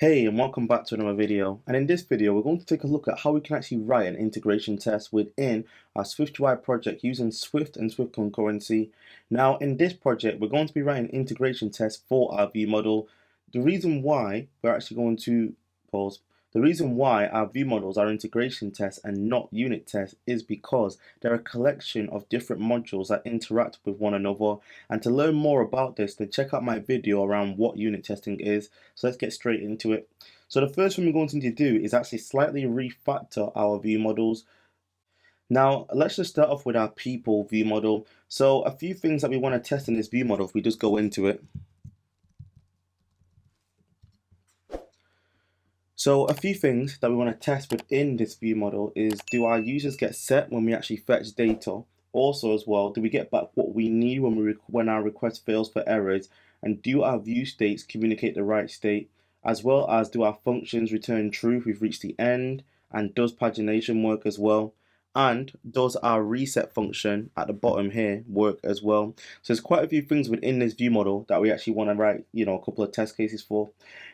Hey, and welcome back to another video. And in this video, we're going to take a look at how we can actually write an integration test within our SwiftUI project using Swift and Swift concurrency. Now, in this project, we're going to be writing integration tests for our view model. The reason why we're actually going to pause. The reason why our view models are integration tests and not unit tests is because they're a collection of different modules that interact with one another. And to learn more about this, then check out my video around what unit testing is. So let's get straight into it. So the first thing we're going to need to do is actually slightly refactor our view models. Now, let's just start off with our people view model. So a few things that we want to test in this view model, if we just go into it. So a few things that we want to test within this view model is, do our users get set when we actually fetch data? Also as well, do we get back what we need when our request fails for errors? And do our view states communicate the right state? As well as, do our functions return true if we've reached the end? And does pagination work as well? And does our reset function at the bottom here work as well? So there's quite a few things within this view model that we actually want to write, a couple of test cases for.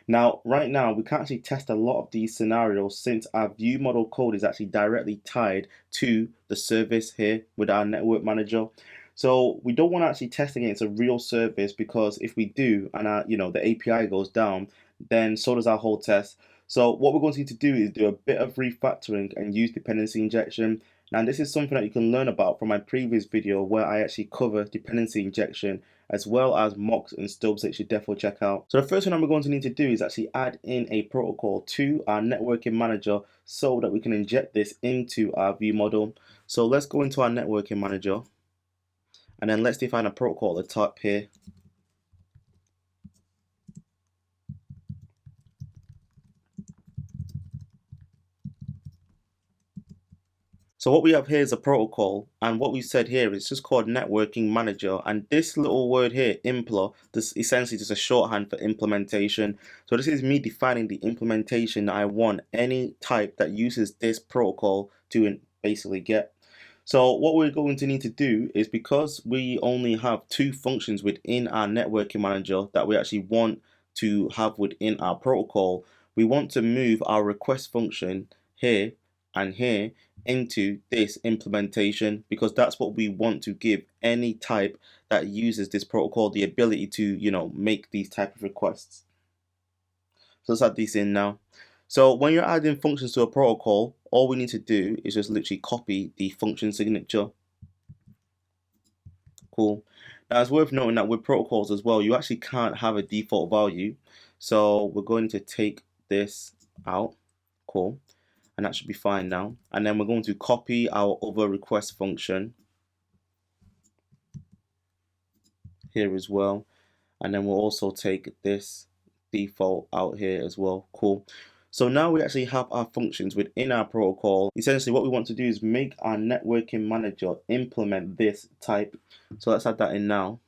Now, right now, we can't actually test a lot of these scenarios since our view model code is actually directly tied to the service here with our network manager. So we don't want to actually test against a real service, because if we do and the API goes down, then so does our whole test. So what we're going to need to do is do a bit of refactoring and use dependency injection. Now this is something that you can learn about from my previous video where I actually cover dependency injection as well as mocks and stubs that you should definitely check out. So the first thing that we're going to need to do is actually add in a protocol to our networking manager so that we can inject this into our view model. So let's go into our networking manager and then let's define a protocol at the top here. So what we have here is a protocol, and what we said here is just called networking manager, and this little word here, impl, this essentially just a shorthand for implementation. So this is me defining the implementation that I want any type that uses this protocol to basically get. So what we're going to need to do is, because we only have two functions within our networking manager that we actually want to have within our protocol, we want to move our request function here and here into this implementation, because that's what we want to give any type that uses this protocol the ability to make these type of requests. So let's add these in now. So when you're adding functions to a protocol, all we need to do is just literally copy the function signature. Cool. Now it's worth noting that with protocols as well, you actually can't have a default value. So we're going to take this out. Cool. And that should be fine now. And then we're going to copy our other request function here as well. And then we'll also take this default out here as well. Cool. So now we actually have our functions within our protocol. Essentially what we want to do is make our networking manager implement this type. So let's add that in now.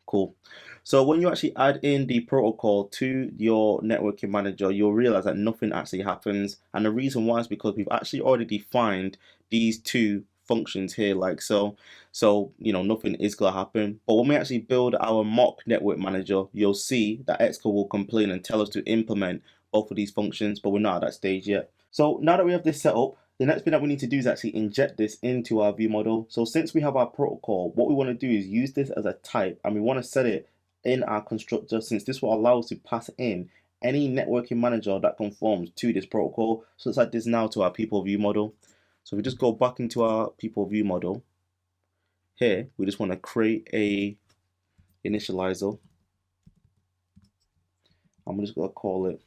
Cool. So when you actually add in the protocol to your networking manager, you'll realize that nothing actually happens. And the reason why is because we've actually already defined these two functions here like so. So nothing is gonna happen. But when we actually build our mock network manager, you'll see that Xcode will complain and tell us to implement both of these functions, but we're not at that stage yet. So now that we have this set up, the next thing that we need to do is actually inject this into our view model. So since we have our protocol, what we want to do is use this as a type, and we want to set it in our constructor, since this will allow us to pass in any networking manager that conforms to this protocol. So let's add this now to our people view model. So we just go back into our people view model. Here, we just want to create a initializer. I'm just going to call it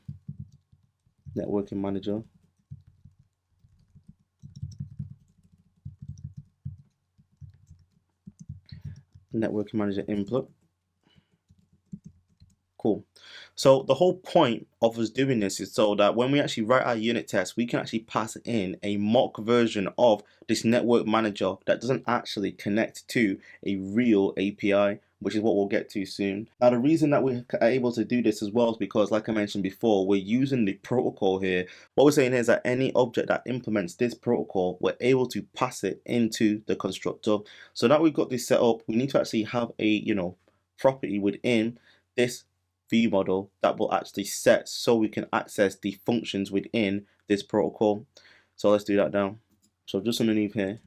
networking manager. Networking manager input. Cool. So the whole point of us doing this is so that when we actually write our unit test, we can actually pass in a mock version of this network manager that doesn't actually connect to a real API, which is what we'll get to soon. Now the reason that we are able to do this as well is because, like I mentioned before, we're using the protocol here. What we're saying is that any object that implements this protocol, we're able to pass it into the constructor. So now we've got this set up, we need to actually have a property within this view model that will actually set so we can access the functions within this protocol. So let's do that now. So just underneath here.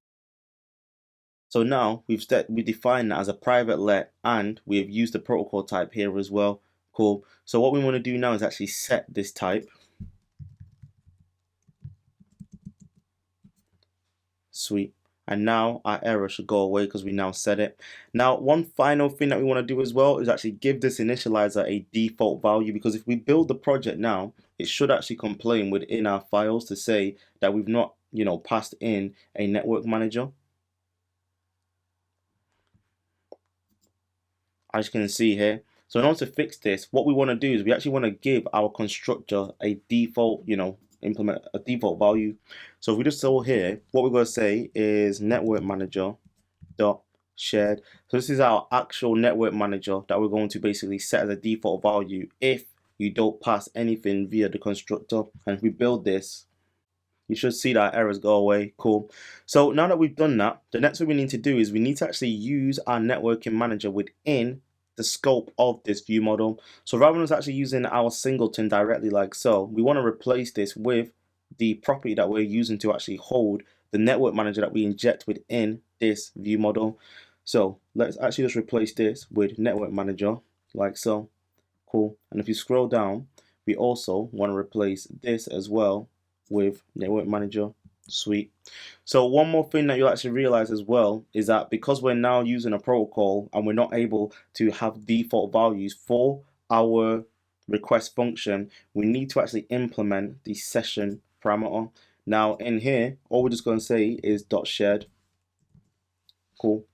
So now we define that as a private let, and we have used the protocol type here as well. Cool. So what we want to do now is actually set this type. Sweet. And now our error should go away because we now set it. Now, one final thing that we want to do as well is actually give this initializer a default value, because if we build the project now, it should actually complain within our files to say that we've not, passed in a network manager. As you can see here. So in order to fix this, what we want to do is we actually want to give our constructor a default, implement a default value. So if we just saw here, what we're going to say is network manager dot shared. So this is our actual network manager that we're going to basically set as a default value if you don't pass anything via the constructor. And if we build this, you should see that errors go away. Cool. So now that we've done that, the next thing we need to do is we need to actually use our networking manager within the scope of this view model. So rather than us actually using our singleton directly like so, we want to replace this with the property that we're using to actually hold the network manager that we inject within this view model. So let's actually just replace this with network manager like so. Cool. And if you scroll down, we also want to replace this as well with network manager. Sweet. So one more thing that you'll actually realize as well is that because we're now using a protocol and we're not able to have default values for our request function, we need to actually implement the session parameter. Now in here, all we're just going to say is .shared. Cool.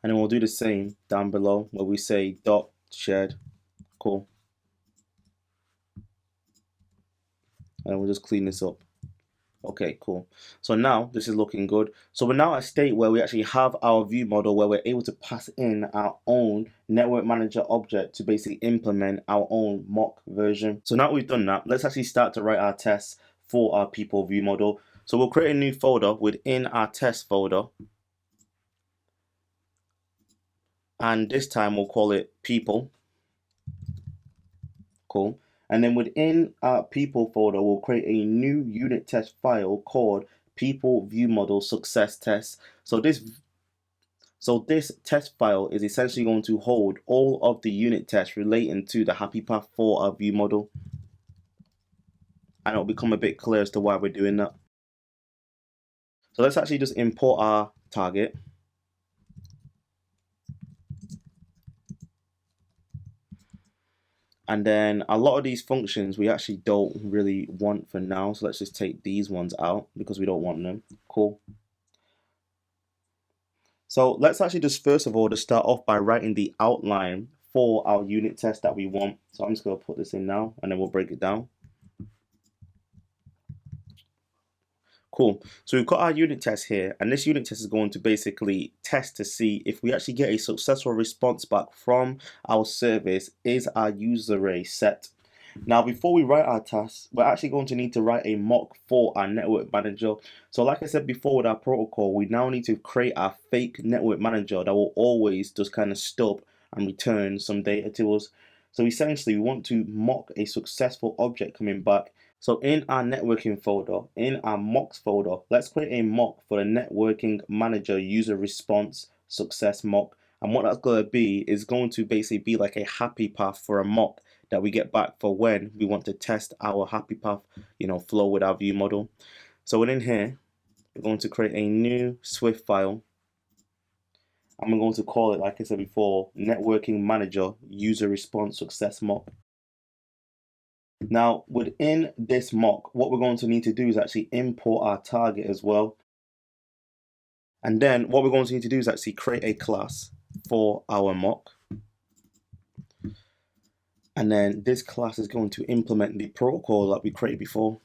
And then we'll do the same down below where we say .shared. Cool. And we'll just clean this up. Okay, cool. So now this is looking good. So we're now at a state where we actually have our view model where we're able to pass in our own network manager object to basically implement our own mock version. So now we've done that, let's actually start to write our tests for our people view model. So we'll create a new folder within our test folder. And this time we'll call it people. Cool. And then within our people folder, we'll create a new unit test file called people view model success test. So this test file is essentially going to hold all of the unit tests relating to the happy path for our view model. And it'll become a bit clear as to why we're doing that. So let's actually just import our target. And then a lot of these functions we actually don't really want for now. So let's just take these ones out because we don't want them. Cool. So let's actually just first of all just start off by writing the outline for our unit test that we want. So I'm just going to put this in now and then we'll break it down. Cool. So we've got our unit test here, and this unit test is going to basically test to see if we actually get a successful response back from our service. Is our user array set? Now, before we write our tasks, we're actually going to need to write a mock for our network manager. So like I said before with our protocol, we now need to create our fake network manager that will always just kind of stop and return some data to us. So essentially, we want to mock a successful object coming back. So in our networking folder, in our mocks folder, let's create a mock for the networking manager user response success mock. And what that's going to be is going to basically be like a happy path for a mock that we get back for when we want to test our happy path, flow with our view model. So within here, we're going to create a new Swift file. And we're going to call it, like I said before, networking manager user response success mock. Now, within this mock, what we're going to need to do is actually import our target as well. And then what we're going to need to do is actually create a class for our mock. And then this class is going to implement the protocol that we created before.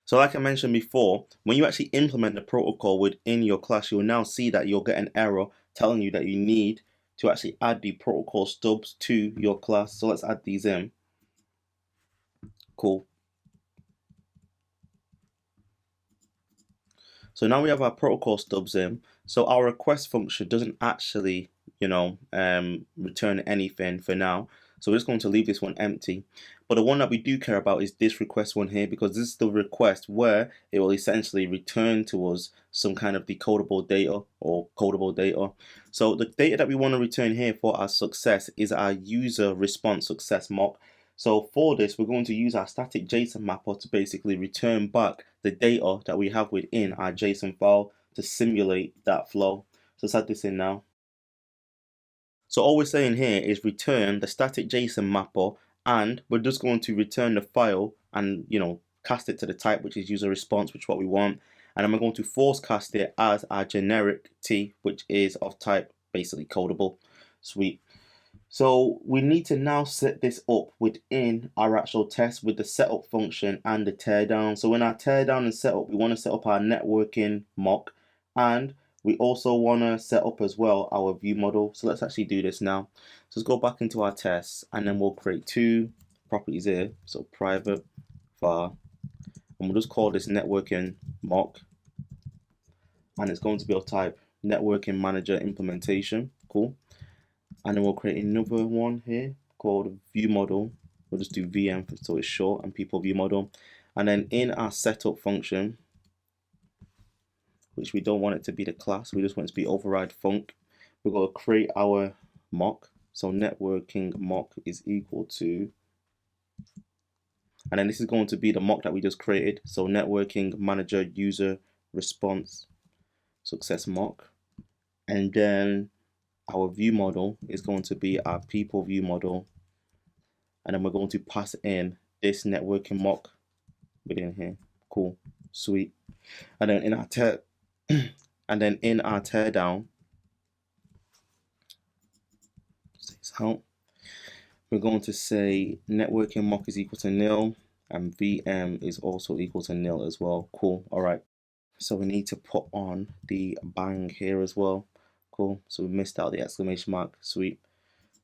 So like I mentioned before, when you actually implement the protocol within your class, you'll now see that you'll get an error telling you that you need to actually add the protocol stubs to your class. So let's add these in. Cool. So now we have our protocol stubs in. So our request function doesn't actually, return anything for now. So we're just going to leave this one empty. But the one that we do care about is this request one here, because this is the request where it will essentially return to us some kind of decodable data or codable data. So the data that we want to return here for our success is our user response success mock. So for this, we're going to use our static JSON mapper to basically return back the data that we have within our JSON file to simulate that flow. So let's add this in now. So all we're saying here is return the static JSON mapper, and we're just going to return the file and cast it to the type, which is user response, which is what we want. And then we're going to force cast it as our generic T, which is of type basically codable. Sweet. So we need to now set this up within our actual test with the setup function and the teardown. So in our teardown and setup, we want to set up our networking mock, and we also want to set up as well our view model. So let's actually do this now. So let's go back into our tests, and then we'll create two properties here. So private var, and we'll just call this networking mock, and it's going to be of type networking manager implementation. Cool. And then we'll create another one here called view model. We'll just do VM so it's short, and people view model. And then in our setup function, which we don't want it to be the class, we just want it to be override func, we're going to create our mock. So networking mock is equal to, and then this is going to be the mock that we just created. So networking manager user response success mock, and then our view model is going to be our people view model, and then we're going to pass in this networking mock within here. Cool, sweet. And then in our teardown, we're going to say networking mock is equal to nil, and VM is also equal to nil as well. Cool. All right. So we need to put on the bang here as well. Cool. So we missed out the exclamation mark. Sweet.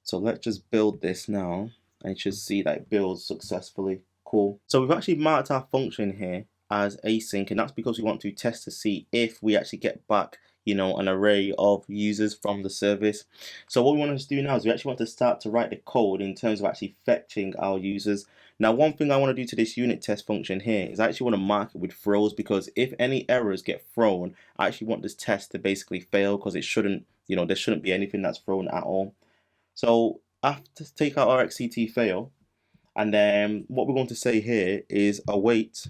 So let's just build this now, and you should see that it builds successfully. Cool. So we've actually marked our function here as async, and that's because we want to test to see if we actually get back an array of users from the service. So what we want to do now is we actually want to start to write the code in terms of actually fetching our users. Now, one thing I want to do to this unit test function here is I actually want to mark it with throws, because if any errors get thrown, I actually want this test to basically fail, because it shouldn't, there shouldn't be anything that's thrown at all. So after take out our XCT fail, and then what we're going to say here is await,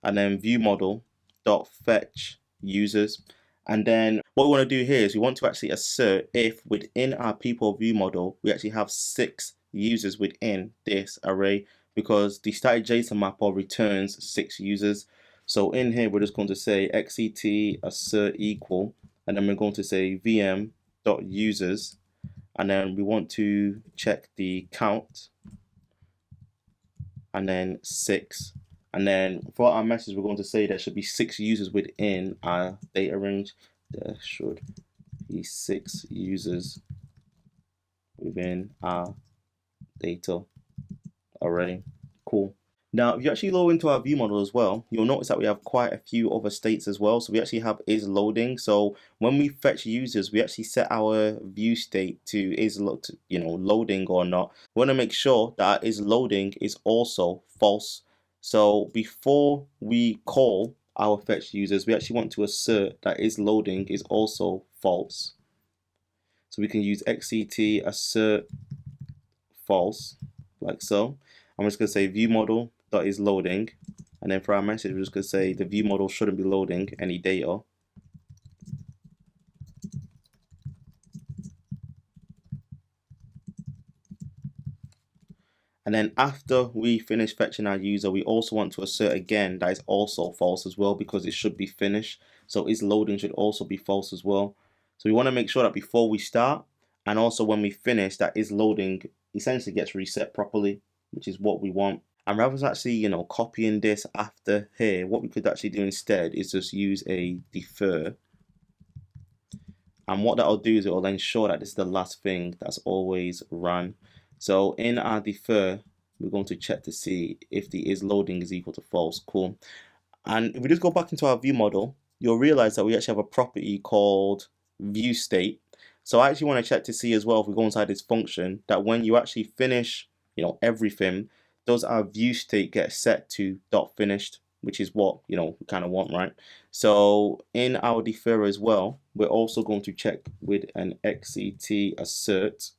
and then view model dot fetch users. And then what we want to do here is we want to actually assert if within our people view model we actually have 6 users within this array, because the static JSON mapper returns 6 users. So in here we're just going to say XCT assert equal, and then we're going to say VM dot users, and then we want to check the count, and then 6. And then for our message, we're going to say there should be 6 users within our data range. There should be 6 users within our data array. Cool. Now, if you actually load into our view model as well, you'll notice that we have quite a few other states as well. So we actually have is loading. So when we fetch users, we actually set our view state to is loading or not. We want to make sure that is loading is also false. So before we call our fetch users, we actually want to assert that is loading is also false. So we can use XCT assert false, like so. I'm just going to say view model dot is loading, and then for our message we're just going to say the view model shouldn't be loading any data. And then after we finish fetching our user, we also want to assert again that is also false as well, because it should be finished. So is loading should also be false as well. So we want to make sure that before we start and also when we finish, that is loading essentially gets reset properly, which is what we want. And rather than actually, copying this after here, what we could actually do instead is just use a defer. And what that'll do is it will ensure that this is the last thing that's always run. So in our defer, we're going to check to see if the is loading is equal to false. Cool. And if we just go back into our view model, you'll realize that we actually have a property called viewState. So I actually want to check to see as well, if we go inside this function, that when you actually finish, everything, does our viewState get set to .finished, which is what, we kind of want, right? So in our defer as well, we're also going to check with an XCT assert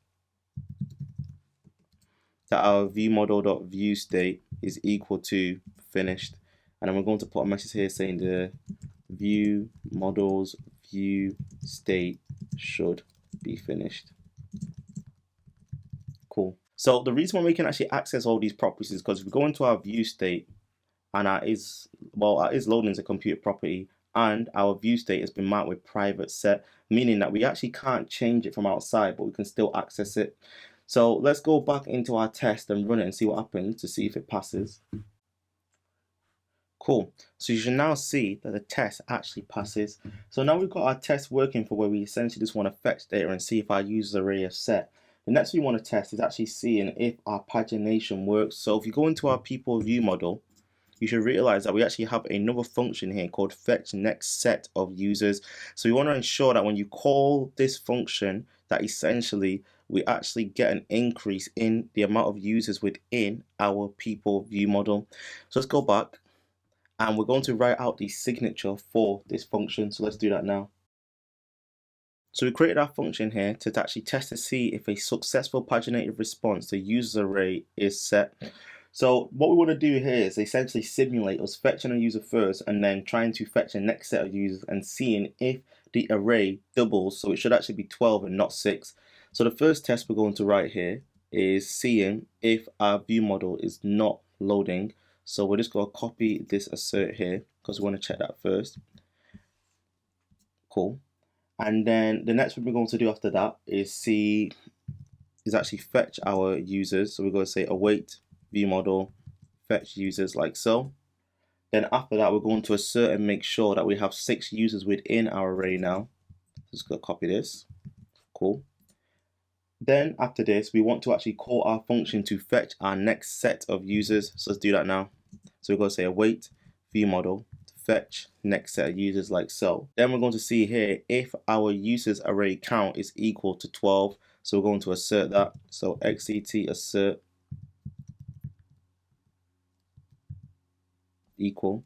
that our viewModel.viewState is equal to finished. And then we're going to put a message here saying the view models view state should be finished. Cool. So the reason why we can actually access all these properties is because if we go into our view state, and our is loading is a compute property, and our view state has been marked with private set, meaning that we actually can't change it from outside, but we can still access it. So let's go back into our test and run it and see what happens to see if it passes. Cool. So you should now see that the test actually passes. So now we've got our test working for where we essentially just want to fetch data and see if our user array is set. The next we want to test is actually seeing if our pagination works. So if you go into our people view model, you should realize that we actually have another function here called fetch next set of users. So we want to ensure that when you call this function, that essentially we actually get an increase in the amount of users within our people view model. So let's go back. And we're going to write out the signature for this function. So let's do that now. So we created our function here to actually test to see if a successful paginated response to user array is set. So what we want to do here is essentially simulate us fetching a user first and then trying to fetch a next set of users and seeing if the array doubles. So it should actually be 12 and not 6. So the first test we're going to write here is seeing if our view model is not loading. So we're just going to copy this assert here because we want to check that first. Cool. And then the next thing we're going to do after that is actually fetch our users. So we're going to say await view model fetch users like so. Then after that we're going to assert and make sure that we have 6 users within our array now. Just going to copy this. Cool. Then after this we want to actually call our function to fetch our next set of users. So let's do that now. So we're going to say await view model fetch next set of users like so. Then we're going to see here if our users array count is equal to 12. So we're going to assert that. So XCT assert equal,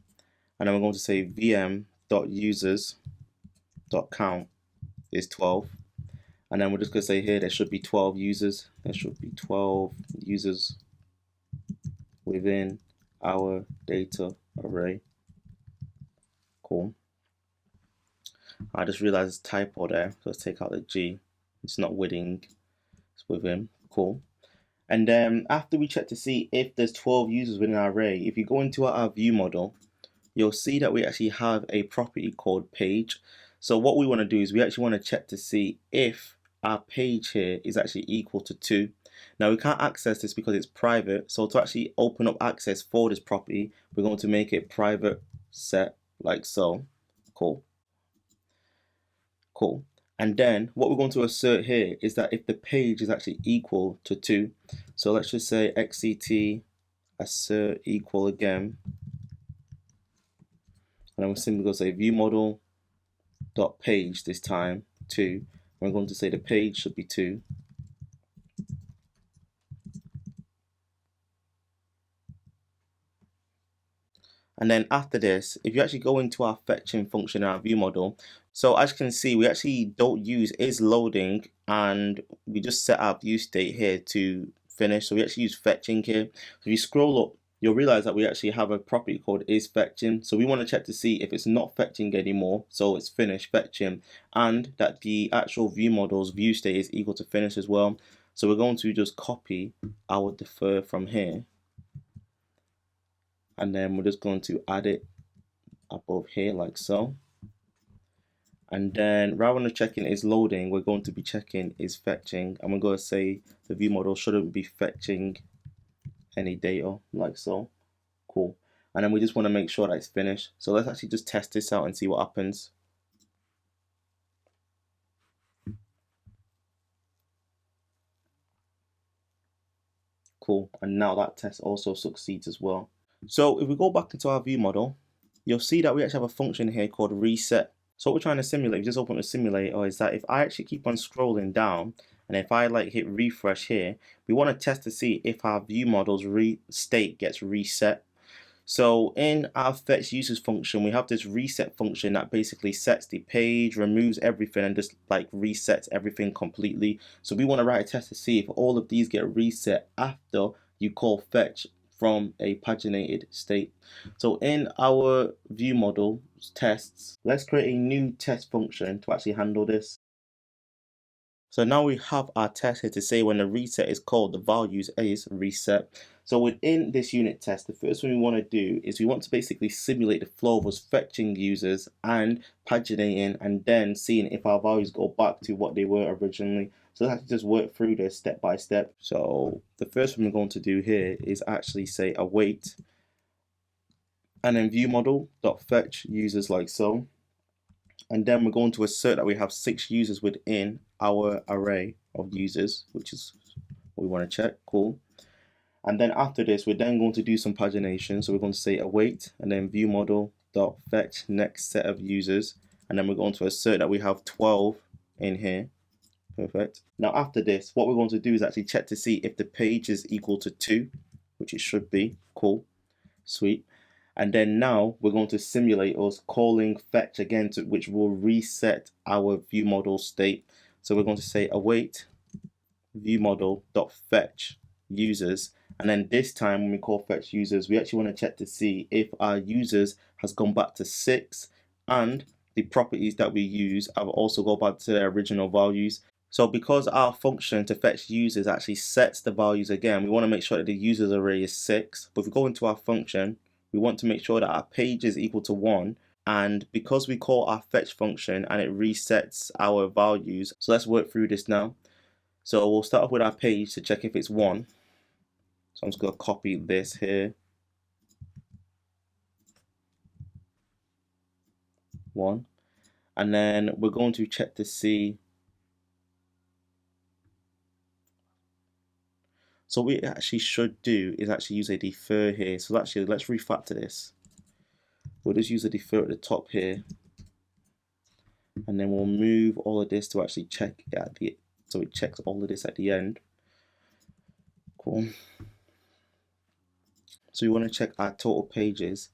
and then we're going to say vm.users.count is 12, and then we're just going to say here there should be 12 users. There should be 12 users within our data array. Cool. I just realized it's typo there, so let's take out the G. It's not within, it's within. Cool. And then after we check to see if there's 12 users within our array, if you go into our view model, you'll see that we actually have a property called page. So what we want to do is we actually want to check to see if our page here is actually equal to 2. Now we can't access this because it's private, so to actually open up access for this property, we're going to make it private set like so. Cool. Cool. And then what we're going to assert here is that if the page is actually equal to 2, so let's just say XCT assert equal again, and then we're simply going to say view model dot page this time 2. We're going to say the page should be 2. And then after this, if you actually go into our fetching function in our view model, so as you can see, we actually don't use is loading, and we just set our view state here to finish. So we actually use fetching here. So if you scroll up, you'll realize that we actually have a property called is fetching. So we want to check to see if it's not fetching anymore, so it's finished fetching, and that the actual view model's view state is equal to finish as well. So we're going to just copy our defer from here, and then we're just going to add it above here like so. And then rather than checking is loading, we're going to be checking is fetching, and we're going to say the view model shouldn't be fetching any data like so. Cool. And then we just want to make sure that it's finished. So let's actually just test this out and see what happens. Cool. And now that test also succeeds as well. So if we go back into our view model, you'll see that we actually have a function here called reset. So what we're trying to simulate, we just open the simulator, is that if I actually keep on scrolling down, and if I like hit refresh here, we want to test to see if our view model's state gets reset. So in our fetch users function, we have this reset function that basically sets the page, removes everything, and just like resets everything completely. So we want to write a test to see if all of these get reset after you call fetch from a paginated state. So in our view model tests, let's create a new test function to actually handle this. So now we have our test here to say when the reset is called, the values is reset. So within this unit test, the first thing we want to do is we want to basically simulate the flow of us fetching users and paginating and then seeing if our values go back to what they were originally. So let's just work through this step by step. So the first thing we're going to do here is actually say await and then view model dot fetch users like so. And then we're going to assert that we have 6 users within our array of users, which is what we want to check. Cool. And then after this, we're then going to do some pagination. So we're going to say await and then view model dot fetch next set of users. And then we're going to assert that we have 12 in here. Perfect. Now after this, what we're going to do is actually check to see if the page is equal to 2, which it should be. Cool. Sweet. And then now we're going to simulate us calling fetch again, which will reset our view model state. So we're going to say await view model dot fetch users, and then this time when we call fetch users, we actually want to check to see if our users has gone back to 6 and the properties that we use have also gone back to their original values. So because our function to fetch users actually sets the values again, we want to make sure that the users array is 6. But if we go into our function, we want to make sure that our page is equal to 1, and because we call our fetch function and it resets our values, so let's work through this now. So we'll start off with our page to check if it's 1. So I'm just going to copy this here. 1. And then we're going to check to see. So what we actually should do is actually use a defer here. So actually, let's refactor this. We'll just use a defer at the top here. And then we'll move all of this to actually check at the, so it checks all of this at the end. Cool. So we want to check our total pages,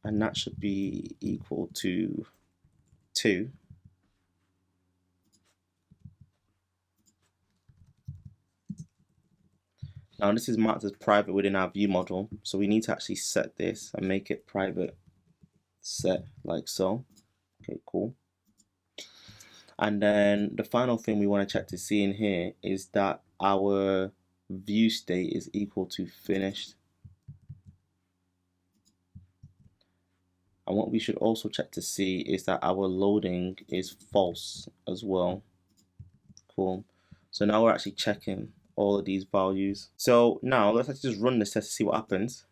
and that should be equal to 2. Now this is marked as private within our view model, so we need to actually set this and make it private set like so. Okay, cool. And then the final thing we want to check to see in here is that our view state is equal to finished. And what we should also check to see is that our loading is false as well. Cool. So now we're actually checking all of these values. So now let's actually just run this test to see what happens.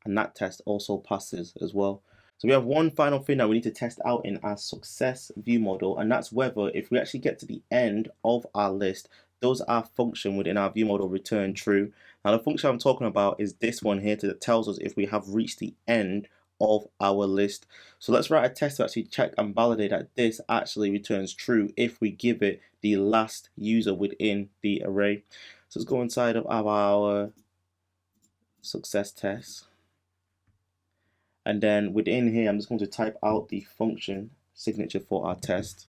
And that test also passes as well. So we have one final thing that we need to test out in our success view model, and that's whether if we actually get to the end of our list, does our function within our view model return true. Now the function I'm talking about is this one here that tells us if we have reached the end of our list. So let's write a test to actually check and validate that this actually returns true if we give it the last user within the array. So let's go inside of our success test. And then within here, I'm just going to type out the function signature for our test.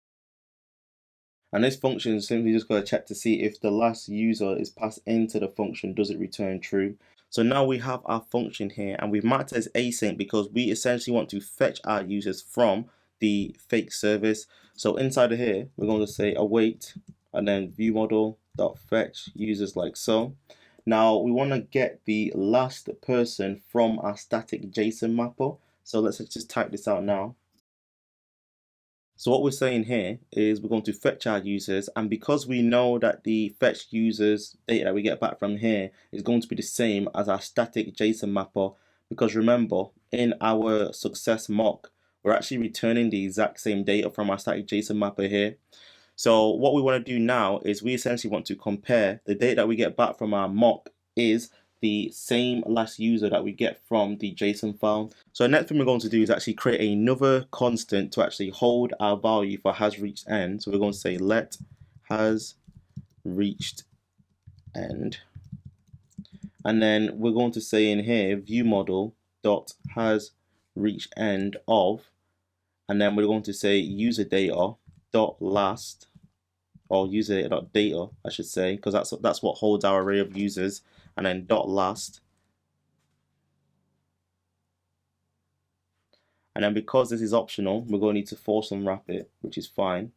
And this function is simply just going to check to see if the last user is passed into the function, does it return true. So now we have our function here, and we've marked it as async because we essentially want to fetch our users from the fake service. So inside of here, we're going to say await and then view model dot fetch users like so. Now we want to get the last person from our static JSON mapper. So let's just type this out now. So what we're saying here is we're going to fetch our users, and because we know that the fetch users data that we get back from here is going to be the same as our static JSON mapper, because remember in our success mock we're actually returning the exact same data from our static JSON mapper here. So what we want to do now is we essentially want to compare the data that we get back from our mock is the same last user that we get from the JSON file. So the next thing we're going to do is actually create another constant to actually hold our value for has reached end. So we're going to say let has reached end. And then we're going to say in here view model dot has reached end of, and then we're going to say user data dot last, or user data dot data I should say, because that's what holds our array of users, and then dot last. And then because this is optional, we're going to need to force unwrap it, which is fine.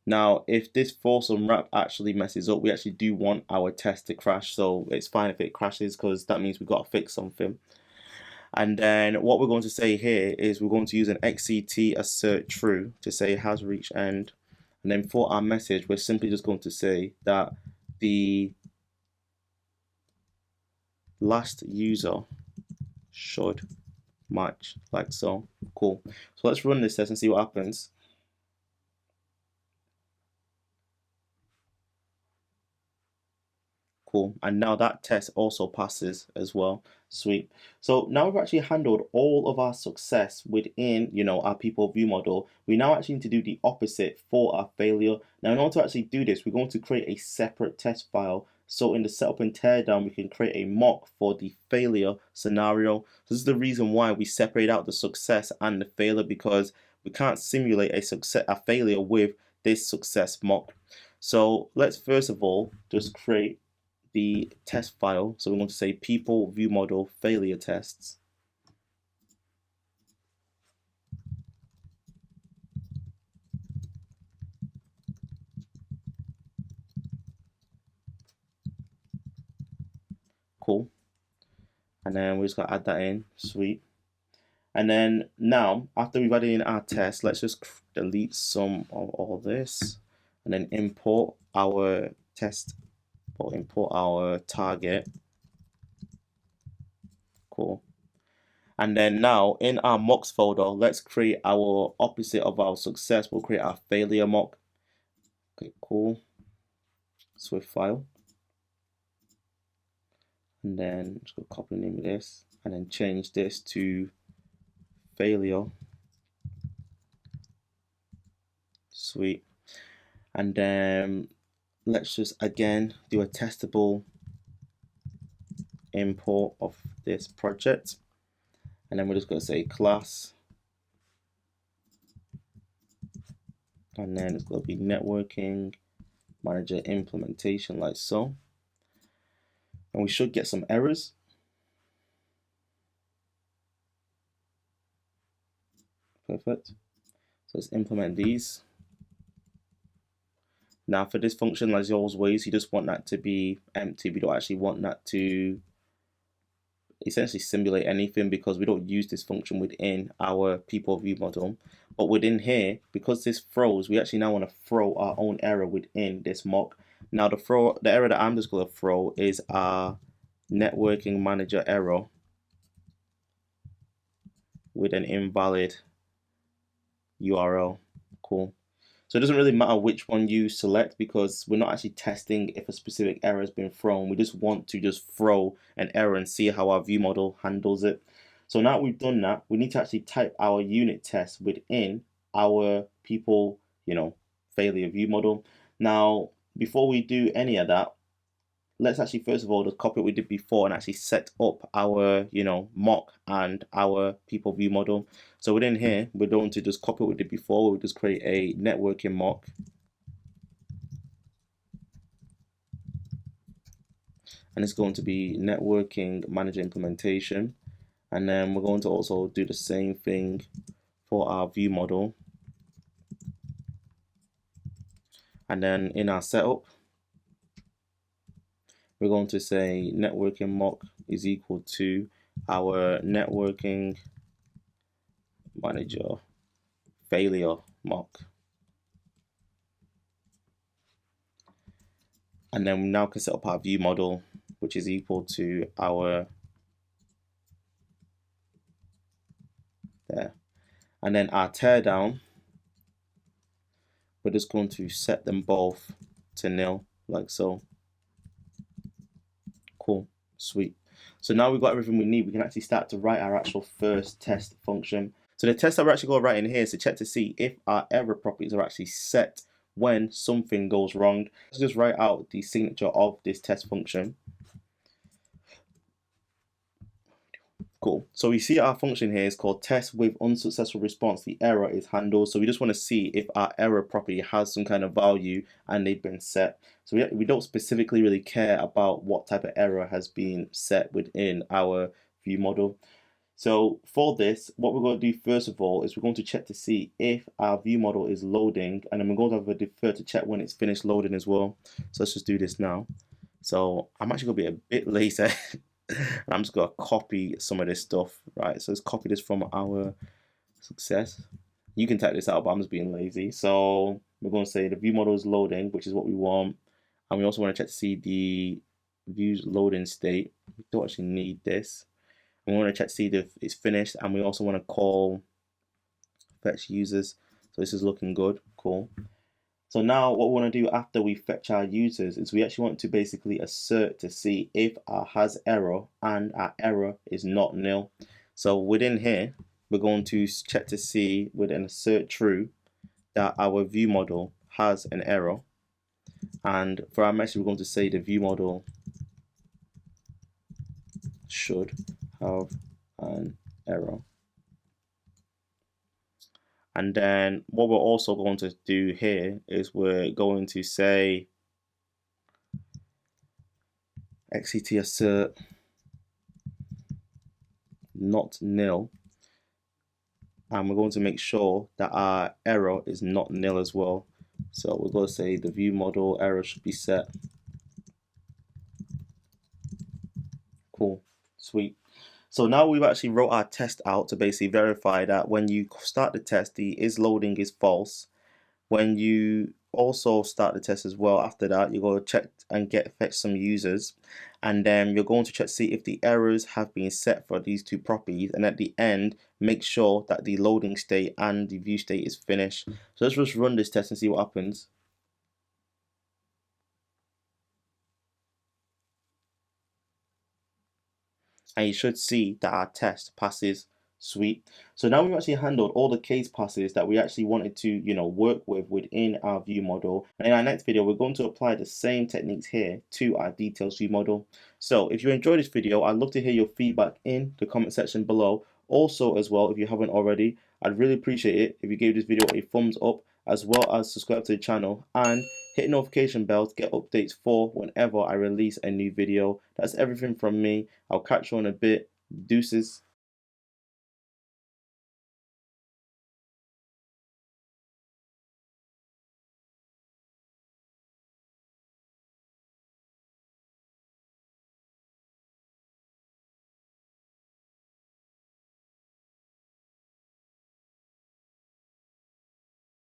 Now, if this force unwrap actually messes up, we actually do want our test to crash, so it's fine if it crashes because that means we've got to fix something. And then what we're going to say here is we're going to use an XCT assert true to say has reached end. And then for our message, we're simply just going to say that the last user should match, like so. Cool. So let's run this test and see what happens. Cool. And now that test also passes as well. Sweet. So now we've actually handled all of our success within, our people view model. We now actually need to do the opposite for our failure. Now, in order to actually do this, we're going to create a separate test file. So in the setup and teardown, we can create a mock for the failure scenario. So this is the reason why we separate out the success and the failure, because we can't simulate a failure with this success mock. So let's first of all just create the test file. So we're going to say people view model failure tests. Cool. And then we just got to add that in. Sweet. And then now, after we've added in our test, let's just delete some of all this and then import our test, or import our target. Cool. And then now in our mocks folder, let's create our opposite of our success. We'll create our failure mock. Okay, cool. Swift file. And then just go copy the name of this and then change this to failure. Sweet. And then let's just again do a testable import of this project. And then we're just going to say class. And then it's going to be networking manager implementation, like so. And we should get some errors. Perfect. So let's implement these. Now for this function, as always, you just want that to be empty. We don't actually want that to essentially simulate anything, because we don't use this function within our people view model. But within here, because this throws, we actually now want to throw our own error within this mock. Now the error that I'm just going to throw is our networking manager error with an invalid URL. Cool. So it doesn't really matter which one you select, because we're not actually testing if a specific error has been thrown. We just want to just throw an error and see how our view model handles it. So now we've done that, we need to actually type our unit test within our people, failure view model. Now, before we do any of that, let's actually first of all just copy what we did before and actually set up our mock and our people view model. So within here, we're going to just copy what we did before. We'll just create a networking mock, and it's going to be networking manager implementation. And then we're going to also do the same thing for our view model. And then in our setup, we're going to say networking mock is equal to our networking manager failure mock. And then we now can set up our view model, which is equal to our there. And then our teardown we're just going to set them both to nil, like so. Cool, sweet. So now we've got everything we need. We can actually start to write our actual first test function. So the test that we're actually going to write in here is to check to see if our error properties are actually set when something goes wrong. Let's just write out the signature of this test function. Cool. So we see our function here is called test with unsuccessful response. The error is handled. So we just want to see if our error property has some kind of value and they've been set. So we don't specifically really care about what type of error has been set within our view model. So for this, what we're going to do first of all is we're going to check to see if our view model is loading, and then we're going to have a defer to check when it's finished loading as well. So let's just do this now. So I'm actually going to be a bit later. I'm just going to copy some of this stuff, right? So let's copy this from our success. You can type this out, but I'm just being lazy. So we're going to say the view model is loading, which is what we want. And we also want to check to see the view's loading state. We don't actually need this. And we want to check to see if it's finished. And we also want to call fetch users. So this is looking good. Cool. So now what we want to do after we fetch our users is we actually want to basically assert to see if our has error and our error is not nil. So within here, we're going to check to see with an assert true that our view model has an error. And for our message, we're going to say the view model should have an error. And then what we're also going to do here is we're going to say XCT assert not nil. And we're going to make sure that our error is not nil as well. So we're going to say the view model error should be set. Cool, sweet. So now we've actually wrote our test out to basically verify that when you start the test, the is loading is false. When you also start the test as well, after that, you're going to check and fetch some users. And then you're going to check to see if the errors have been set for these two properties. And at the end, make sure that the loading state and the view state is finished. So let's just run this test and see what happens. And you should see that our test passes. Sweet. So now we've actually handled all the case passes that we actually wanted to, work with within our view model. And in our next video, we're going to apply the same techniques here to our details view model. So if you enjoyed this video, I'd love to hear your feedback in the comment section below. Also, as well, if you haven't already, I'd really appreciate it if you gave this video a thumbs up, as well as subscribe to the channel and hit the notification bell to get updates for whenever I release a new video. That's everything from me. I'll catch you in a bit. Deuces.